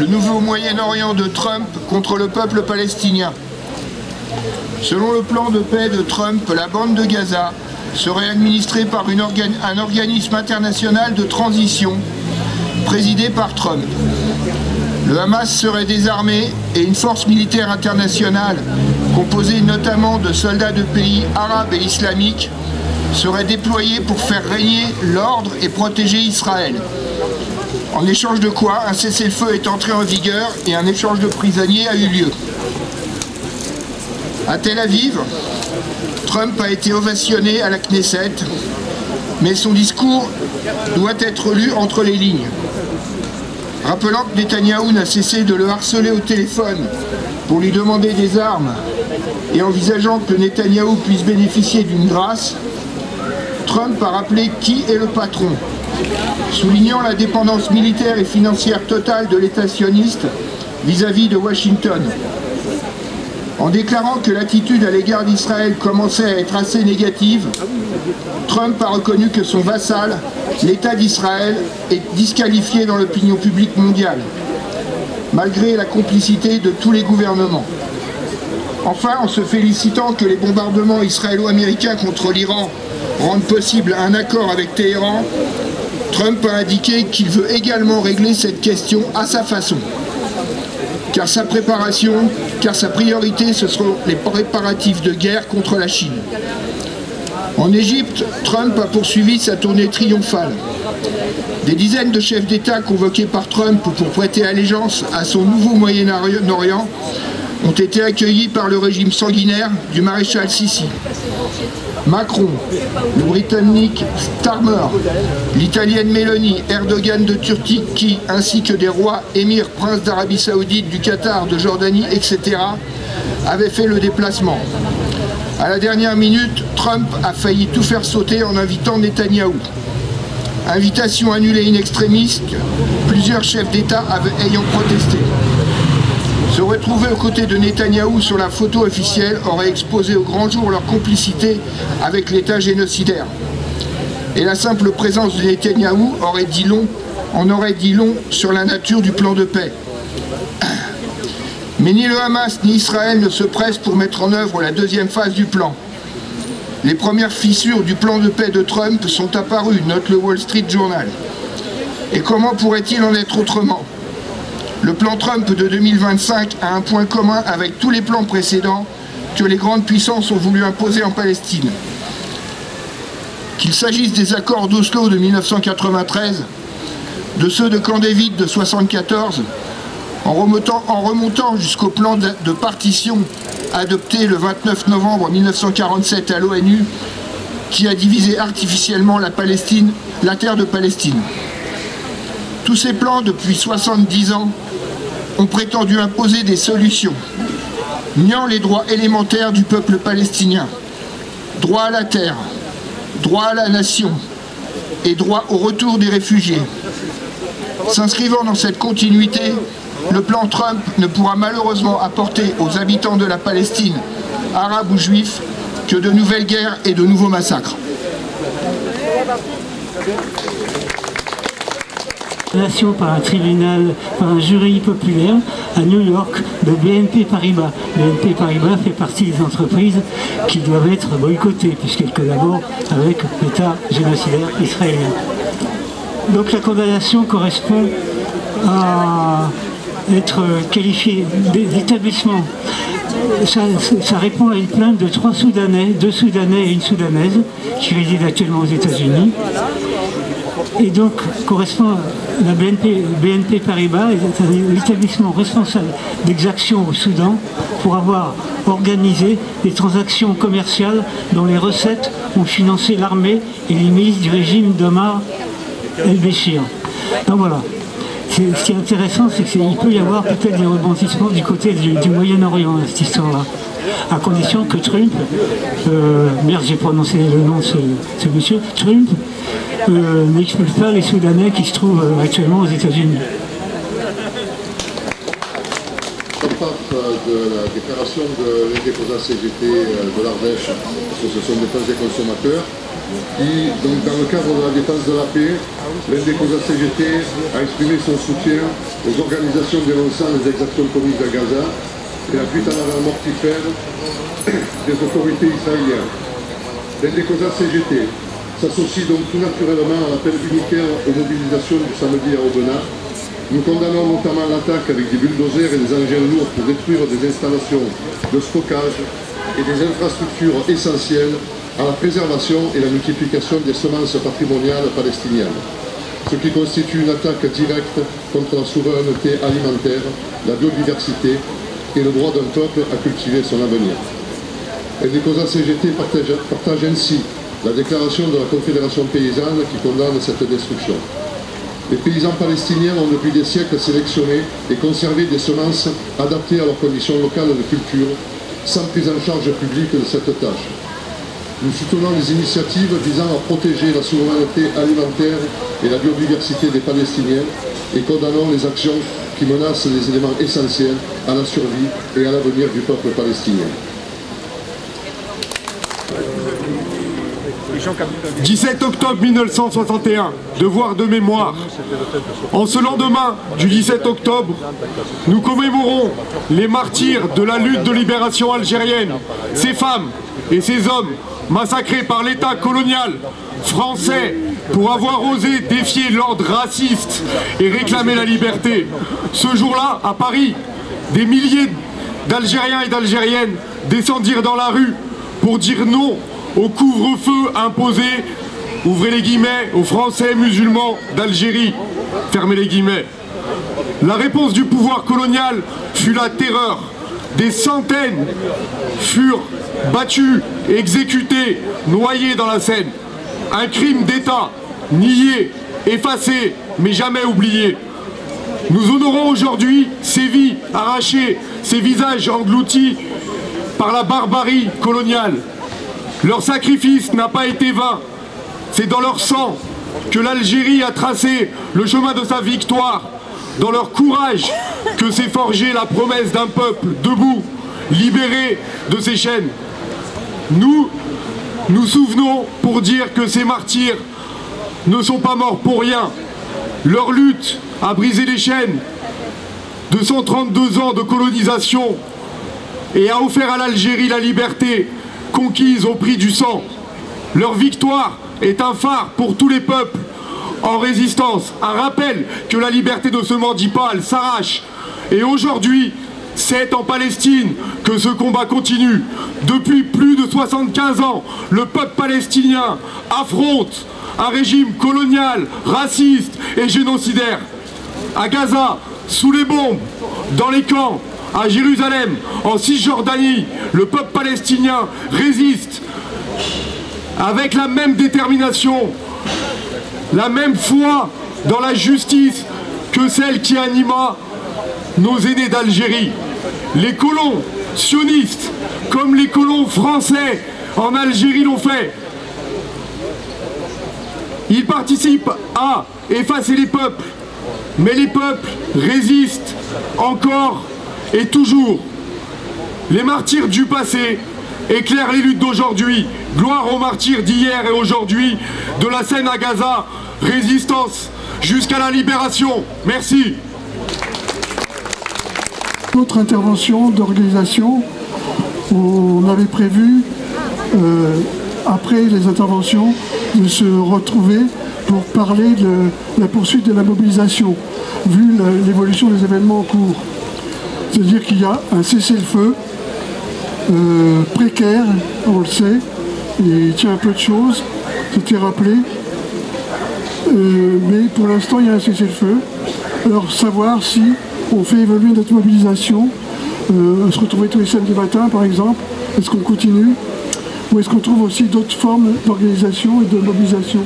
le nouveau Moyen-Orient de Trump contre le peuple palestinien. Selon le plan de paix de Trump, la bande de Gaza serait administrée par un organisme international de transition présidé par Trump. Le Hamas serait désarmé et une force militaire internationale, composée notamment de soldats de pays arabes et islamiques, serait déployée pour faire régner l'ordre et protéger Israël. En échange de quoi, un cessez-le-feu est entré en vigueur et un échange de prisonniers a eu lieu. À Tel Aviv, Trump a été ovationné à la Knesset, mais son discours doit être lu entre les lignes. Rappelant que Netanyahou n'a cessé de le harceler au téléphone pour lui demander des armes et envisageant que Netanyahou puisse bénéficier d'une grâce, Trump a rappelé qui est le patron, soulignant la dépendance militaire et financière totale de l'État sioniste vis-à-vis de Washington. En déclarant que l'attitude à l'égard d'Israël commençait à être assez négative, Trump a reconnu que son vassal, l'État d'Israël, est disqualifié dans l'opinion publique mondiale, malgré la complicité de tous les gouvernements. Enfin, en se félicitant que les bombardements israélo-américains contre l'Iran rendent possible un accord avec Téhéran, Trump a indiqué qu'il veut également régler cette question à sa façon. Car sa priorité, ce seront les préparatifs de guerre contre la Chine. En Égypte, Trump a poursuivi sa tournée triomphale. Des dizaines de chefs d'État convoqués par Trump pour prêter allégeance à son nouveau Moyen-Orient ont été accueillis par le régime sanguinaire du maréchal Sissi. Macron, le Britannique Starmer, l'Italienne Meloni, Erdogan de Turquie, ainsi que des rois, émirs, princes d'Arabie Saoudite, du Qatar, de Jordanie, etc., avaient fait le déplacement. À la dernière minute, Trump a failli tout faire sauter en invitant Netanyahou. Invitation annulée in extremis, plusieurs chefs d'État ayant protesté. Se retrouver aux côtés de Netanyahou sur la photo officielle aurait exposé au grand jour leur complicité avec l'État génocidaire. Et la simple présence de Netanyahou en aurait dit long sur la nature du plan de paix. Mais ni le Hamas ni Israël ne se pressent pour mettre en œuvre la deuxième phase du plan. Les premières fissures du plan de paix de Trump sont apparues, note le Wall Street Journal. Et comment pourrait-il en être autrement ? Le plan Trump de 2025 a un point commun avec tous les plans précédents que les grandes puissances ont voulu imposer en Palestine. Qu'il s'agisse des accords d'Oslo de 1993, de ceux de Camp David de 1974, en remontant jusqu'au plan de partition adopté le 29 novembre 1947 à l'ONU, qui a divisé artificiellement la terre de Palestine. Tous ces plans, depuis 70 ans, ont prétendu imposer des solutions, niant les droits élémentaires du peuple palestinien, droit à la terre, droit à la nation et droit au retour des réfugiés. S'inscrivant dans cette continuité, le plan Trump ne pourra malheureusement apporter aux habitants de la Palestine, arabes ou juifs, que de nouvelles guerres et de nouveaux massacres. Par un tribunal, par un jury populaire à New York de BNP Paribas. BNP Paribas fait partie des entreprises qui doivent être boycottées puisqu'elles collaborent avec l'État génocidaire israélien. Donc la condamnation correspond à être qualifiée d'établissement. Ça répond à une plainte de 3 Soudanais, 2 Soudanais et une Soudanaise qui résident actuellement aux États-Unis. Et donc correspond à la BNP Paribas, l'établissement responsable d'exactions au Soudan pour avoir organisé des transactions commerciales dont les recettes ont financé l'armée et les milices du régime d'Omar el-Béchir. Donc voilà. Ce qui est intéressant, c'est qu'il peut y avoir peut-être des rebondissements du côté du Moyen-Orient, cette histoire-là. À condition que Trump, merde j'ai prononcé le nom de ce monsieur, Trump, n'expulse pas les Soudanais qui se trouvent actuellement aux États-Unis. De la déclaration de l'indépendance CGT de l'Ardèche, Association de défense des consommateurs, qui, donc, dans le cadre de la défense de la paix, l'Indecosa CGT a exprimé son soutien aux organisations dénonçant les exactions commises à Gaza et la fuite en avant mortifère des autorités israéliennes. L'Indecosa CGT s'associe donc tout naturellement à l'appel unitaire aux mobilisations du samedi à Aubenas. Nous condamnons notamment l'attaque avec des bulldozers et des engins lourds pour détruire des installations de stockage et des infrastructures essentielles à la préservation et la multiplication des semences patrimoniales palestiniennes, ce qui constitue une attaque directe contre la souveraineté alimentaire, la biodiversité et le droit d'un peuple à cultiver son avenir. L'Indecosa CGT partage ainsi la déclaration de la Confédération paysanne qui condamne cette destruction. Les paysans palestiniens ont depuis des siècles sélectionné et conservé des semences adaptées à leurs conditions locales de culture, sans prise en charge publique de cette tâche. Nous soutenons les initiatives visant à protéger la souveraineté alimentaire et la biodiversité des Palestiniens et condamnons les actions qui menacent les éléments essentiels à la survie et à l'avenir du peuple palestinien. 17 octobre 1961, devoir de mémoire. En ce lendemain du 17 octobre, nous commémorons les martyrs de la lutte de libération algérienne, ces femmes et ces hommes massacrés par l'État colonial français pour avoir osé défier l'ordre raciste et réclamer la liberté. Ce jour-là, à Paris, des milliers d'Algériens et d'Algériennes descendirent dans la rue pour dire non au couvre-feu imposé, ouvrez les guillemets, aux Français musulmans d'Algérie, fermez les guillemets. La réponse du pouvoir colonial fut la terreur. Des centaines furent battus, exécutés, noyés dans la Seine. Un crime d'État, nié, effacé, mais jamais oublié. Nous honorons aujourd'hui ces vies arrachées, ces visages engloutis par la barbarie coloniale. Leur sacrifice n'a pas été vain. C'est dans leur sang que l'Algérie a tracé le chemin de sa victoire. Dans leur courage que s'est forgée la promesse d'un peuple debout, libéré de ses chaînes. Nous nous souvenons pour dire que ces martyrs ne sont pas morts pour rien. Leur lutte a brisé les chaînes de 132 ans de colonisation et a offert à l'Algérie la liberté conquise au prix du sang. Leur victoire est un phare pour tous les peuples en résistance, un rappel que la liberté ne se mendie pas, elle s'arrache. Et aujourd'hui, c'est en Palestine que ce combat continue. Depuis plus de 75 ans, le peuple palestinien affronte un régime colonial, raciste et génocidaire. À Gaza, sous les bombes, dans les camps, à Jérusalem, en Cisjordanie, le peuple palestinien résiste avec la même détermination, la même foi dans la justice que celle qui anima nos aînés d'Algérie. Les colons sionistes, comme les colons français en Algérie l'ont fait, ils participent à effacer les peuples, mais les peuples résistent encore et toujours. Les martyrs du passé éclairent les luttes d'aujourd'hui. Gloire aux martyrs d'hier et aujourd'hui, de la Seine à Gaza, résistance jusqu'à la libération. Merci. D'autres interventions d'organisation, on avait prévu, après les interventions, de se retrouver pour parler de la poursuite de la mobilisation, vu l'évolution des événements en cours. C'est-à-dire qu'il y a un cessez-le-feu précaire, on le sait, il tient un peu de choses, c'était rappelé, mais pour l'instant il y a un cessez-le-feu. Alors savoir si on fait évoluer notre mobilisation, se retrouver tous les samedis matins par exemple, est-ce qu'on continue, ou est-ce qu'on trouve aussi d'autres formes d'organisation et de mobilisation.